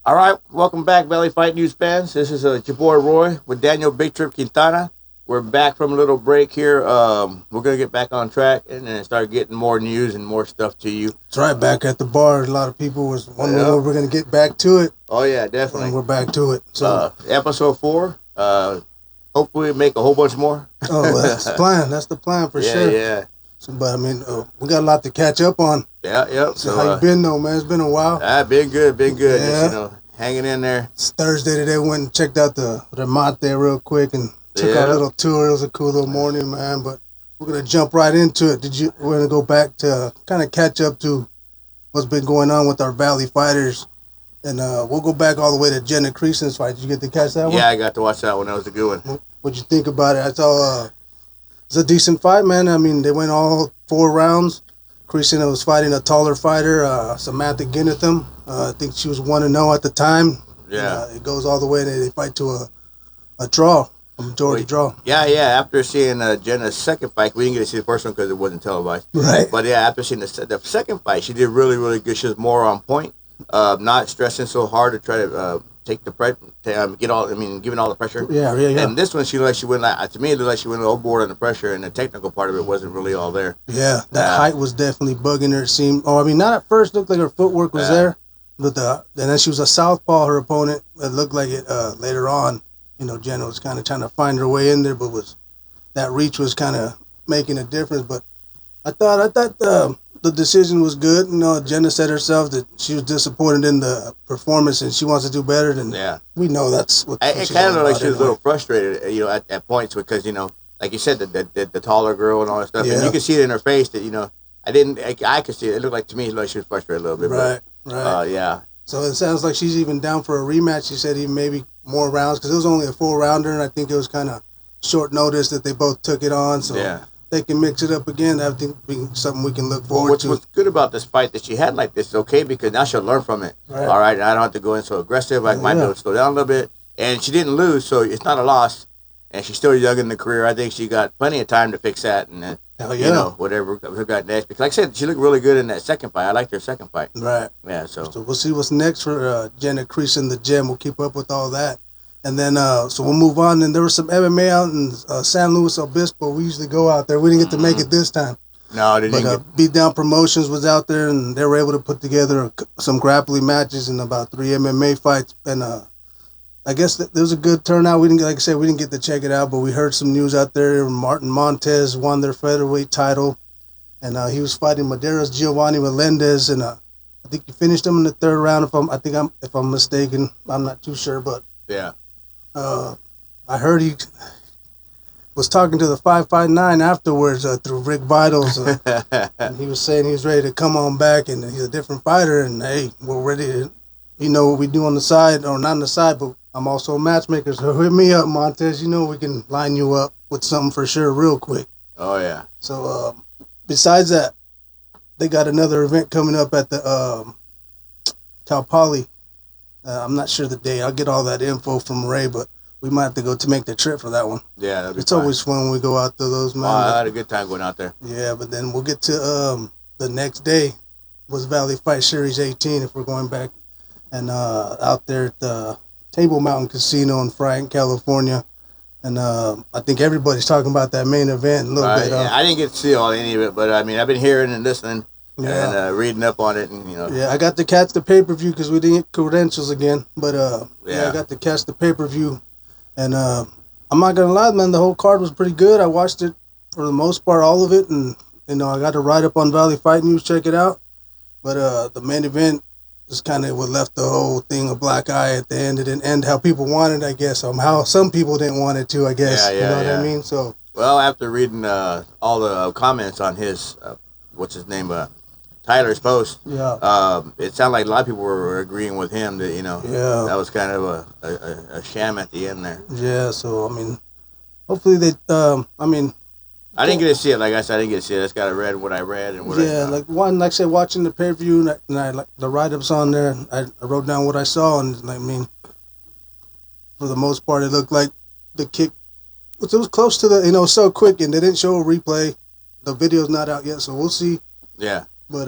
All right, welcome back, Valley Fight News fans. This is your boy Roy with Daniel Big Trip Quintana. We're back from a little break here. We're going to get back on track and then start getting more news and more stuff to you. That's right, back at the bar. A lot of people was wondering when we're going to get back to it. Oh, yeah, definitely. And we're back to it. So episode 4, hopefully make a whole bunch more. Oh, that's the plan. That's the plan for sure. Yeah. So, but, I mean, we got a lot to catch up on. Yeah. So how you been, though, man? It's been a while. Been good. Yeah. Just, hanging in there. It's Thursday today. Went and checked out the Monte real quick and took our little tour. It was a cool little morning, man. But we're going to jump right into it. We're going to go back to kind of catch up to what's been going on with our Valley fighters. And we'll go back all the way to Jenna Creason's fight. Did you get to catch that one? Yeah, I got to watch that one. That was a good one. What'd you think about it? I saw it's a decent fight, man. I mean, they went all 4 rounds. Creason was fighting a taller fighter, Samantha Ginnetham. I think she was 1-0 at the time. Yeah. It goes all the way. They fight to a draw, a majority draw. Yeah. After seeing Jenna's second fight, we didn't get to see the first one because it wasn't televised. Right. But yeah, after seeing the second fight, she did really, really good. She was more on point, not stressing so hard to try to take the pressure, giving all the pressure. Yeah. And this one, she looked like she went to me, it looked like she went overboard on the pressure, and the technical part of it wasn't really all there. Yeah, that height was definitely bugging her. It seemed. Oh, I mean, not at first. Looked like her footwork was there, but and then she was a southpaw. Her opponent. It looked like it later on. Jenna was kind of trying to find her way in there, but that reach was kind of making a difference. But I thought the decision was good. Jenna said herself that she was disappointed in the performance and she wants to do better. And we know that's what. It kind of looked like she was a little frustrated, at points because like you said, the taller girl and all that stuff, and you could see it in her face that I could see it. It looked like to me like she was frustrated a little bit. Right. Yeah. So it sounds like she's even down for a rematch. She said even maybe more rounds because it was only a 4-rounder, and I think it was kind of short notice that they both took it on. So they can mix it up again. I think something we can look forward to. What's good about this fight that she had like this is okay because now she'll learn from it. Right. All right, I don't have to go in so aggressive. I might be able to slow down a little bit. And she didn't lose, so it's not a loss. And she's still young in the career. I think she got plenty of time to fix that and whatever got next. Because like I said, she looked really good in that second fight. I liked her second fight. Right. Yeah. So we'll see what's next for Jenna Creason, the gym. We'll keep up with all that. And then, so we'll move on. And there was some MMA out in San Luis Obispo. We usually go out there. We didn't get to make it this time. No, they didn't. But Beat Down Promotions was out there, and they were able to put together some grappling matches and about 3 MMA fights. And I guess there was a good turnout. We didn't, like I said, we didn't get to check it out, but we heard some news out there. Martin Montez won their featherweight title, and he was fighting Madera's Giovanni Melendez, and I think he finished him in the 3rd round. If I'm mistaken, I'm not too sure, but yeah. I heard he was talking to the 559 afterwards through Rick Vitals, and he was saying he was ready to come on back, and he's a different fighter, and hey, we're ready to, what we do on the side, or not on the side, but I'm also a matchmaker, so hit me up, Montez. We can line you up with something for sure real quick. Oh, yeah. So, besides that, they got another event coming up at the Cal Poly. I'm not sure the date. I'll get all that info from Ray, but we might have to go to make the trip for that one. Yeah, that'd be It's always fun when we go out to those, man. I had a good time going out there. Yeah, but then we'll get to the next day was Valley Fight Series 18 if we're going back. And out there at the Table Mountain Casino in Frank, California. And I think everybody's talking about that main event a little bit. I didn't get to see any of it, but I mean, I've been hearing and listening and reading up on it. And Yeah, I got to catch the pay-per-view because we didn't get credentials again. But I got to catch the pay-per-view. And I'm not going to lie, man, the whole card was pretty good. I watched it for the most part, all of it. And, I got to write up on Valley Fight News, check it out. But the main event is kind of what left the whole thing a black eye at the end. It didn't end how people wanted, I guess. How some people didn't want it to, I guess. You know what I mean? So. Well, after reading all the comments on his, what's his name, Tyler's post, it sounded like a lot of people were agreeing with him that, that was kind of a sham at the end there. Yeah, so, I mean, hopefully they, I didn't get to see it. Like I said, I didn't get to see it. I just got to read what I read and what I saw. Like I said, watching the pay-per-view, and I like the write-ups on there, I wrote down what I saw, and for the most part, it looked like the kick, it was close to the, so quick, and they didn't show a replay. The video's not out yet, so we'll see. Yeah. But,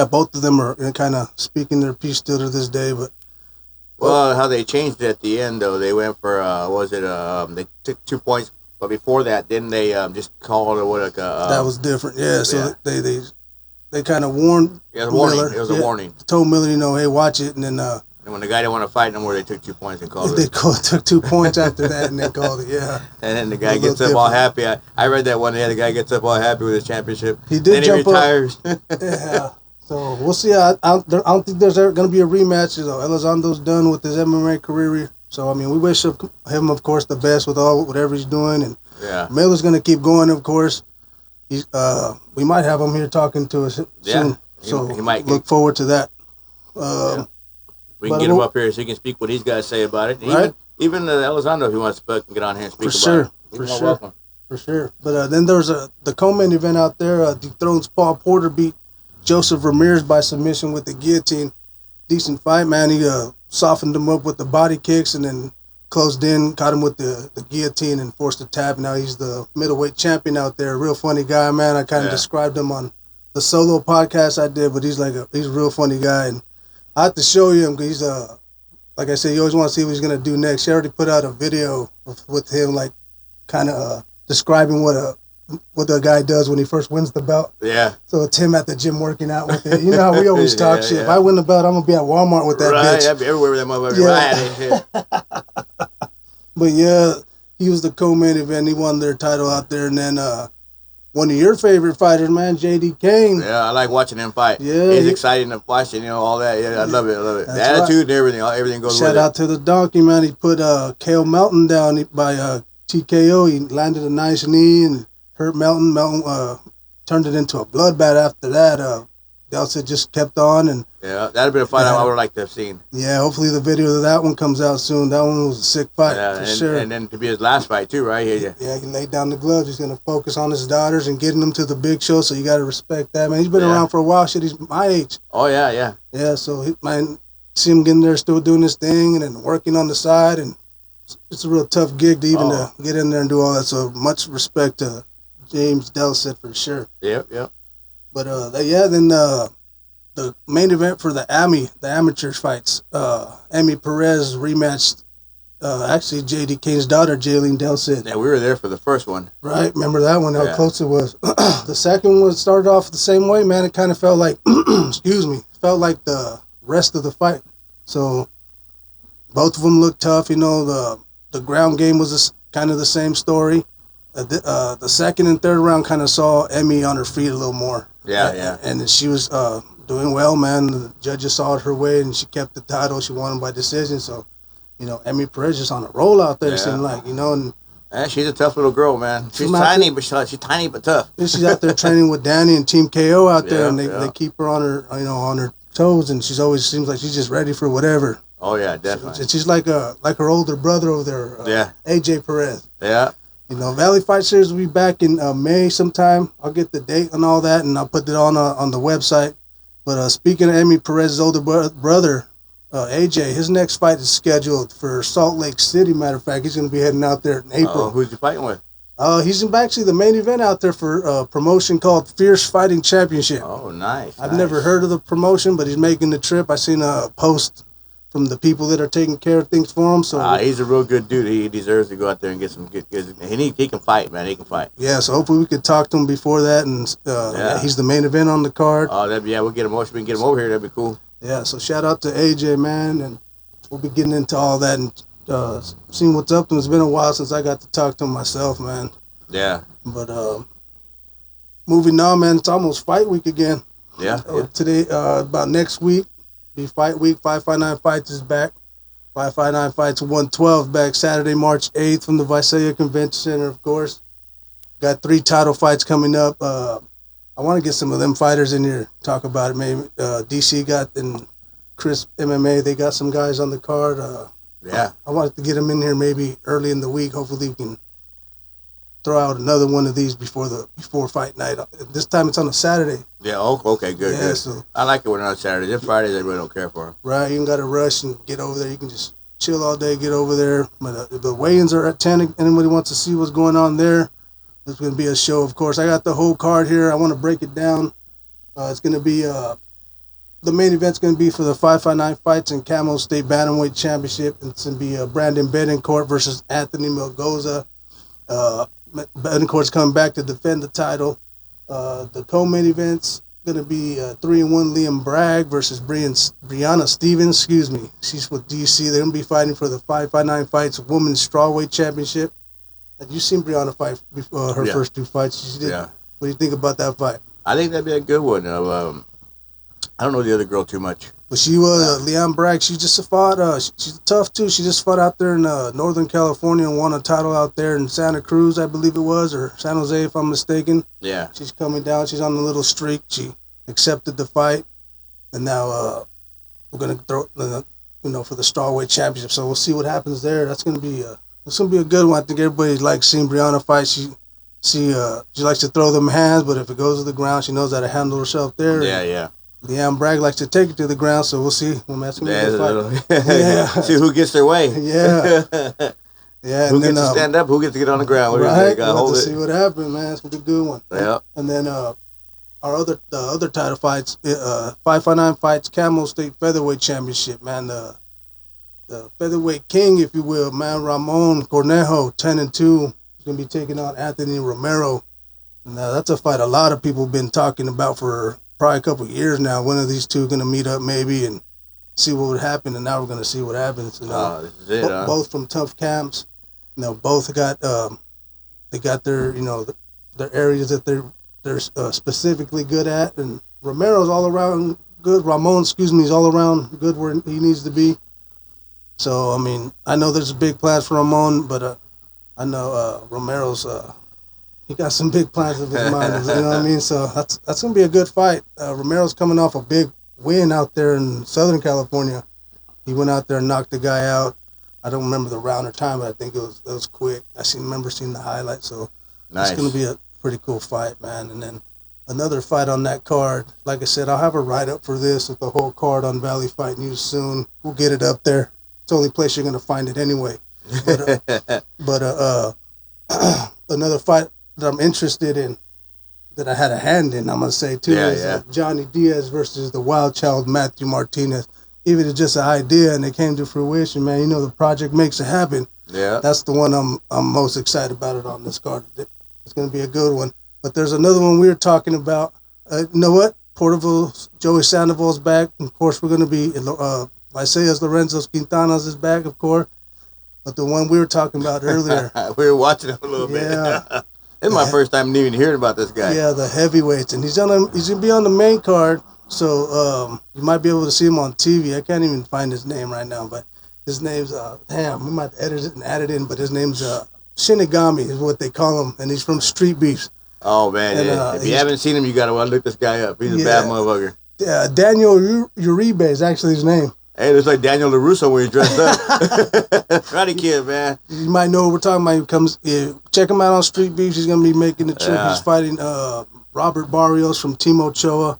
both of them are kind of speaking their piece still to this day, but Well, how they changed it at the end though, they went for they took 2 points, but before that, didn't they just call it what like that was different. Yeah, so they kind of warned. Yeah, it was a warning. Miller. It was a warning. Told Miller, hey, watch it, and then. And when the guy didn't want to fight no more, they took 2 points and called it. They took 2 points after that, and they called it. Yeah. And then the guy gets up all happy. I read that one day. The guy gets up all happy with his championship. He did. Then he retires. Yeah. So we'll see. I don't think there's ever going to be a rematch. Elizondo's done with his MMA career. So, we wish him, of course, the best with whatever he's doing. And Miller's going to keep going, of course. We might have him here talking to us soon. So he might look forward to that. We can get him up here so he can speak what he's got to say about it. Right. Even Elizondo, if he wants to get on here and speak about it. For sure. Welcome. For sure. But then there's the co-main event out there. Dethrones Paul Porter beat Joseph Ramirez by submission with the guillotine. Decent fight, man. He softened him up with the body kicks and then closed in, caught him with the guillotine and forced a tap. Now he's the middleweight champion out there. Real funny guy, man. I kind of described him on the solo podcast I did, but he's a real funny guy. And I have to show you him because he's like I said, you always want to see what he's gonna do next. She already put out a video with him, like kind of describing what the guy does when he first wins the belt. Yeah. So it's him at the gym working out with it. You know how we always talk shit. Yeah. If I win the belt, I'm gonna be at Walmart with that bitch. Right, I'd be everywhere with that motherfucker. Yeah. But yeah, he was the co-main event. He won their title out there, and then one of your favorite fighters, man, J.D. Kane. Yeah, I like watching him fight. Yeah, he's exciting to watch, all that. Yeah, I love it. The attitude and everything goes with it. Shout out to the donkey, man. He put Cale Melton down by TKO. He landed a nice knee and hurt Melton. Melton turned it into a bloodbath after that. Delsett just kept on. And that'd been a fight I would like to have seen. Yeah, hopefully the video of that one comes out soon. That one was a sick fight, for sure. And then to be his last fight, too, right? Yeah, he laid down the gloves. He's going to focus on his daughters and getting them to the big show, so you got to respect that, man. He's been around for a while. Shit, he's my age. Oh, yeah. Yeah, so, see him getting there, still doing his thing, and then working on the side, and it's a real tough gig to even to get in there and do all that, so much respect to James Delsett for sure. Yep. But, then the main event for the amateurs fights, Amy Perez rematched, actually J.D. Kane's daughter, Jaylene Delsett. Yeah, we were there for the first one. Right, remember that one, how close it was. The second one started off the same way, man. It kind of felt like, felt like the rest of the fight. So both of them looked tough, the ground game was kind of the same story. The second and third round kind of saw Emmy on her feet a little more. Yeah. And she was doing well, man. The judges saw it her way, and she kept the title. She won by decision. So, Emmy Perez just on a roll out there, it seemed like, and she's a tough little girl, man. She's tiny, but tough. And she's out there training with Danny and Team KO out there, and they keep her on her, on her toes, and she's always seems like she's just ready for whatever. Oh yeah, definitely. She's like her older brother over there, AJ Perez. Yeah. Valley Fight Series will be back in May sometime. I'll get the date and all that, and I'll put it on the website. But speaking of Amy Perez's older brother, AJ, his next fight is scheduled for Salt Lake City. Matter of fact, he's going to be heading out there in April. Who's he fighting with? He's actually the main event out there for a promotion called Fierce Fighting Championship. Oh, nice. I've never heard of the promotion, but he's making the trip. I seen a post from the people that are taking care of things for him. So he's a real good dude. He deserves to go out there and get some good. He can fight, man. He can fight. Yeah, so hopefully we could talk to him before that, and he's the main event on the card. Oh, we'll get him. We can get him over here. That'd be cool. Yeah, so shout out to AJ, man, and we'll be getting into all that and seeing what's up. And it's been a while since I got to talk to him myself, man. Yeah. But moving on, man, it's almost fight week again. Yeah. Today, about next week. Be fight week. 559 Fights is back. 559 Fights 112 back Saturday, March 8th from the Visalia Convention Center, of course. Got 3 title fights coming up. I want to get some of them fighters in here, talk about it. Maybe DC got and Chris MMA, they got some guys on the card. I wanted to get them in here maybe early in the week. Hopefully we can throw out another one of these before fight night. This time it's on a Saturday. Yeah, okay, good. So, I like it when it's on Saturdays. If Fridays, I really don't care for them. Right, you ain't got to rush and get over there. You can just chill all day, get over there. But the weigh-ins are at 10. Anybody wants to see what's going on there, it's going to be a show, of course. I got the whole card here. I want to break it down. It's going to be the main event's going to be for the 559 fights and Camel State Bantamweight Championship. It's going to be Brandon Betancourt versus Anthony Melgoza. Betancourt's coming back to defend the title. The co-main event's going to be 3-1 Liam Bragg versus Brianna Stevens. Excuse me. She's with DC. They're going to be fighting for the 559 fights Women's Strawweight Championship. Have you seen Brianna fight before her first 2 fights? She did. Yeah. What do you think about that fight? I think that'd be a good one. I don't know the other girl too much. But she was, Leon Bragg, she just fought, she's tough too. She just fought out there in Northern California and won a title out there in Santa Cruz, I believe it was, or San Jose if I'm mistaken. Yeah. She's coming down. She's on the little streak. She accepted the fight. And now we're going to throw, for the Strawweight Championship. So we'll see what happens there. That's going to be a good one. I think everybody likes seeing Brianna fight. She likes to throw them hands, but if it goes to the ground, she knows how to handle herself there. Yeah. Leon Bragg likes to take it to the ground, so we'll see. That's gonna be a good fight. Yeah. See who gets their way. Yeah. Yeah. Who gets to stand up? Who gets to get on the ground? Right. We'll have to see what happens, man. It's gonna be a good one. Yeah. And then the other title fights, 559 fights, Camel State Featherweight Championship, man. The featherweight king, if you will, man, Ramon Cornejo, 10-2, is gonna be taking on Anthony Romero. And that's a fight a lot of people have been talking about for probably a couple of years now. When are these two going to meet up maybe and see what would happen? And now we're going to see what happens. This is it, both from tough camps. Both got they got their their areas that they're specifically good at. And Romero's all around good. Ramon, is all around good where he needs to be. So I mean, I know there's big plans for Ramon, but I know Romero's. He got some big plans in his mind, you know what I mean? So that's going to be a good fight. Romero's coming off a big win out there in Southern California. He went out there and knocked the guy out. I don't remember the round or time, but I think it was quick. I remember seeing the highlights. So nice. It's going to be a pretty cool fight, man. And then another fight on that card. Like I said, I'll have a write-up for this with the whole card on Valley Fight News soon. We'll get it up there. It's the only place you're going to find it anyway. But another fight that I'm interested in, that I had a hand in, I'm going to say, too, is Johnny Diaz versus the wild child Matthew Martinez. Even if it's just an idea and it came to fruition, man, the project makes it happen. Yeah. That's the one I'm most excited about it on this card. It's going to be a good one. But there's another one we were talking about. You know what? Porterville's, Joey Sandoval's back. Of course, we're going to be, Isaias Lorenzo Quintana's is back, of course. But the one we were talking about earlier. We were watching him a little bit. Yeah. This is my first time even hearing about this guy. Yeah, the heavyweights, and he's going to be on the main card, so you might be able to see him on TV. I can't even find his name right now, but his name's we might edit it and add it in, but his name's Shinigami is what they call him, and he's from Street Beefs. Oh man, and, if you haven't seen him, you gotta look this guy up. He's a bad motherfucker. Yeah, Daniel Uribe is actually his name. Hey, it looks like Daniel LaRusso when he's dressed up. Karate Kid, man. You might know what we're talking about. He comes, check him out on Street Beefs. He's going to be making the trip. Yeah. He's fighting Robert Barrios from Team Ochoa.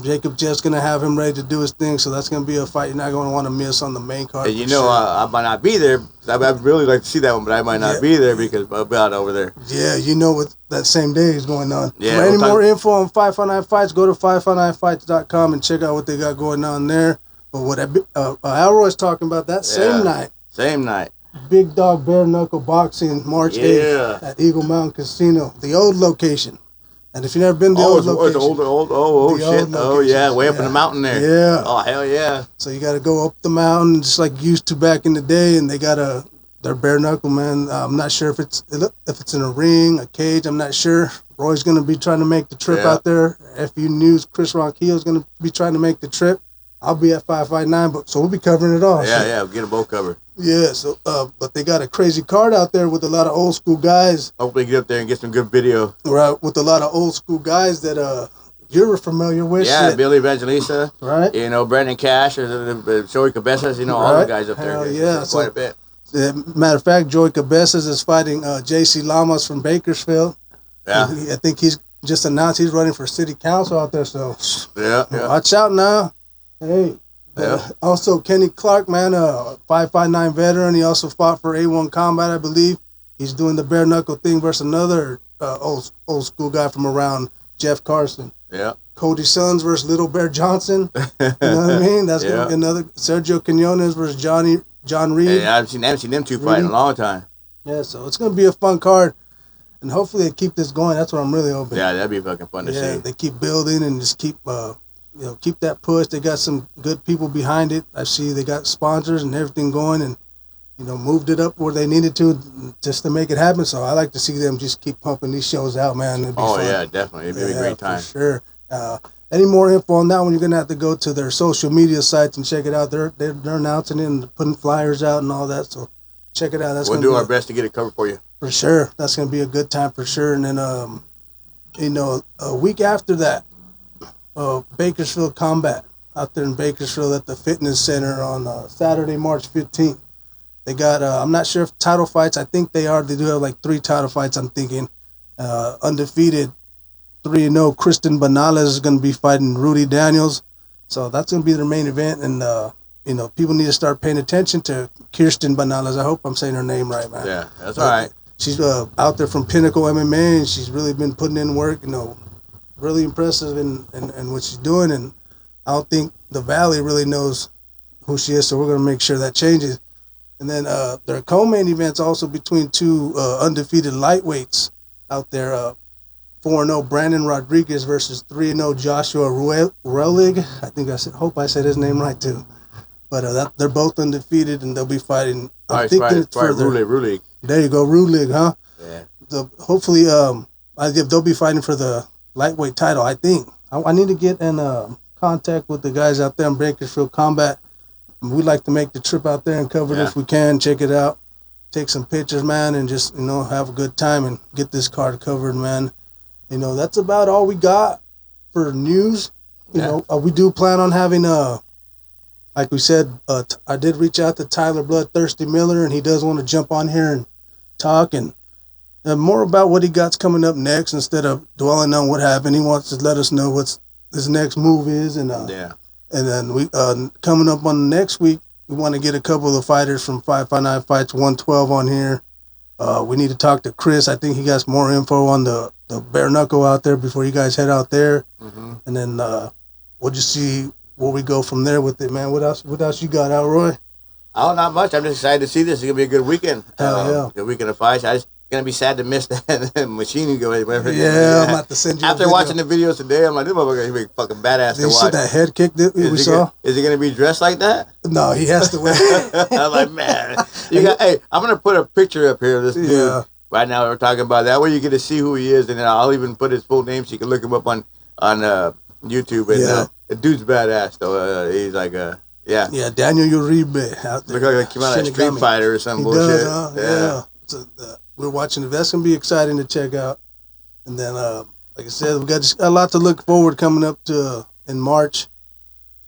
Jacob Jett's going to have him ready to do his thing, so that's going to be a fight you're not going to want to miss on the main card. And I might not be there. I'd really like to see that one, but I might not be there because I'll be out over there. Yeah, what that same day is going on. Yeah, For any more info on 559 Fights, go to 559fights.com and check out what they got going on there. But what Alroy's talking about, that same night. Same night. Big Dog Bare Knuckle Boxing, March 8th at Eagle Mountain Casino, the old location. And if you've never been to the old location. Old shit. Oh, yeah, way up in the mountain there. Yeah. Oh, hell yeah. So you got to go up the mountain just like you used to back in the day, and they got their bare knuckle, man. I'm not sure if it's in a ring, a cage, I'm not sure. Roy's going to be trying to make the trip out there. FU News, Chris Ronquillo is going to be trying to make the trip. I'll be at 559, so we'll be covering it all. Yeah, we'll get them both covered. Yeah, so but they got a crazy card out there with a lot of old school guys. Hopefully get up there and get some good video. Right, with a lot of old school guys that you're familiar with. Yeah, Billy Evangelista. Right. Brandon Cash, or Joey Cabezas, all the guys up there. Hell yeah. Quite a bit. Matter of fact, Joey Cabezas is fighting J.C. Lamas from Bakersfield. Yeah. I think he's just announced he's running for city council out there, so yeah. Watch out now. Hey. Also, Kenny Clark, man, a 559 veteran. He also fought for A1 Combat, I believe. He's doing the bare knuckle thing versus another old school guy from around, Jeff Carson. Yeah. Cody Sons versus Little Bear Johnson. You know what I mean? That's gonna be another Sergio Quinones versus John Reed. Hey, I haven't seen them two fight in a long time. Yeah, so it's gonna be a fun card, and hopefully they keep this going. That's what I'm really hoping. Yeah, that'd be fucking fun to see. Yeah, they keep building and just keep keep that push. They got some good people behind it. I see they got sponsors and everything going, and moved it up where they needed to just to make it happen. So I like to see them just keep pumping these shows out, man. It'd be fun. Yeah, definitely. It'd be a great time. For sure. Any more info on that one, you're going to have to go to their social media sites and check it out. They're announcing it and putting flyers out and all that. So check it out. We'll do our best to get it covered for you. For sure. That's going to be a good time for sure. And then, a week after that, Bakersfield Combat out there in Bakersfield at the fitness center on Saturday, March 15th. They got, I'm not sure if title fights. I think they are. They do have like 3 title fights, I'm thinking. Undefeated 3-0 Kristen Banales is going to be fighting Rudy Daniels. So that's going to be their main event. And, people need to start paying attention to Kirsten Banales. I hope I'm saying her name right, man. Yeah, that's all right. She's out there from Pinnacle MMA, and she's really been putting in work, really impressive in what she's doing. And I don't think the Valley really knows who she is, so we're going to make sure that changes. And then their co-main events also between 2 undefeated lightweights out there. 4-0 Brandon Rodriguez versus 3-0 Joshua Ruelig. Hope I said his name right too. But they're both undefeated, and they'll be fighting. I'm thinking it's further. Ruelig. There you go, Ruelig, huh? Yeah. Hopefully, they'll be fighting for the lightweight title. I think I need to get in contact with the guys out there in Bakersfield Combat. We'd like to make the trip out there and cover it if we can. Check it out, take some pictures, man, and just have a good time and get this card covered, man. That's about all we got for news. We do plan on having like we said, I did reach out to Tyler Bloodthirsty Miller, and he does want to jump on here and talk and more about what he got coming up next instead of dwelling on what happened. He wants to let us know what his next move is, and then we coming up on next week, we want to get a couple of the fighters from 559 Fights 112 on here. We need to talk to Chris. I think he got some more info on the bare knuckle out there before you guys head out there. Mm-hmm. And then we'll just see where we go from there with it, man. What else you got out, Roy? Oh, not much. I'm just excited to see this. It's going to be a good weekend. Hell yeah. Good weekend of fights. It's going to be sad to miss that machine go whatever. Yeah, I'm about to send you After watching the videos today, I'm like, this motherfucker is fucking badass to watch. Did you see that head kick that we saw? Is he going to be dressed like that? No, he has to wear I'm like, man. Hey, I'm going to put a picture up here of this dude. Yeah. Right now we're talking about that way you get to see who he is, and then I'll even put his full name so you can look him up on YouTube. And the dude's badass though. He's like Daniel Uribe out there. Look like he came out of Street Fighter or some bullshit. Does, yeah. So, we're watching it. That's gonna be exciting to check out. And then, like I said, we got just a lot to look forward coming up to in March.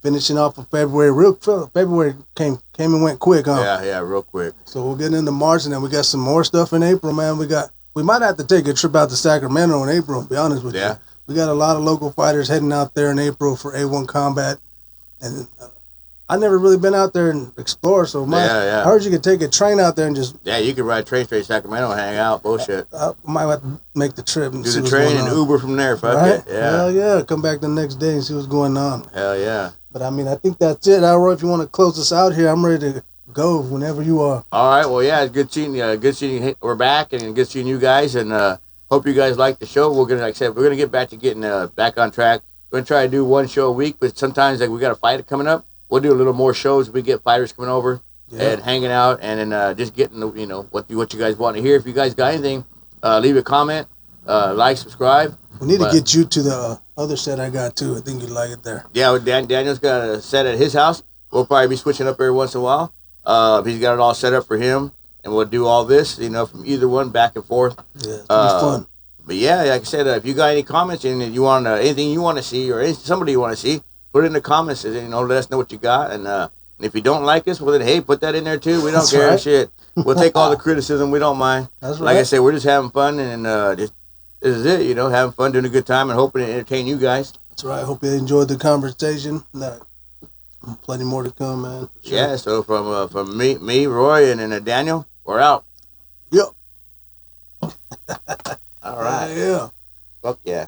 Finishing off of February. February came and went quick, huh? Yeah, real quick. So we'll get into March, and then we got some more stuff in April, man. We might have to take a trip out to Sacramento in April, to be honest with you. We got a lot of local fighters heading out there in April for A1 Combat. And I never really been out there and explore, so I heard you could take a train out there and just... Yeah, you could ride a train straight to Sacramento and hang out. Bullshit. I might have to make the trip and do the train and Uber from there. Fuck it. Yeah. Hell yeah. Come back the next day and see what's going on. Hell yeah. But I mean, I think that's it. Roy, if you want to close us out here, I'm ready to go whenever you are. All right. Well, yeah, it's good seeing you. Good seeing you. We're back, and good seeing you guys. And hope you guys like the show. We're gonna get back to getting back on track. We're gonna try to do one show a week, but sometimes we got a fight coming up. We'll do a little more shows. We get fighters coming over and hanging out, and then just getting what you guys want to hear. If you guys got anything, leave a comment, like, subscribe. We need to get you to the other set I got too. I think you'd like it there. Yeah, Daniel's got a set at his house. We'll probably be switching up every once in a while. He's got it all set up for him, and we'll do all this, from either one back and forth. Yeah, it'll be fun. But yeah, like I said, if you got any comments and you want anything you want to see or somebody you want to see, put it in the comments. And, let us know what you got. And if you don't like us, well then hey, put that in there too. We don't care. Right. Shit, we'll take all the criticism. We don't mind. That's right. Like I said, we're just having fun and just. This is it, having fun, doing a good time, and hoping to entertain you guys. That's right. Hope you enjoyed the conversation. Plenty more to come, man. Sure. Yeah, so from me, Roy, and then Daniel, we're out. Yep. All right. Yeah. Fuck yeah.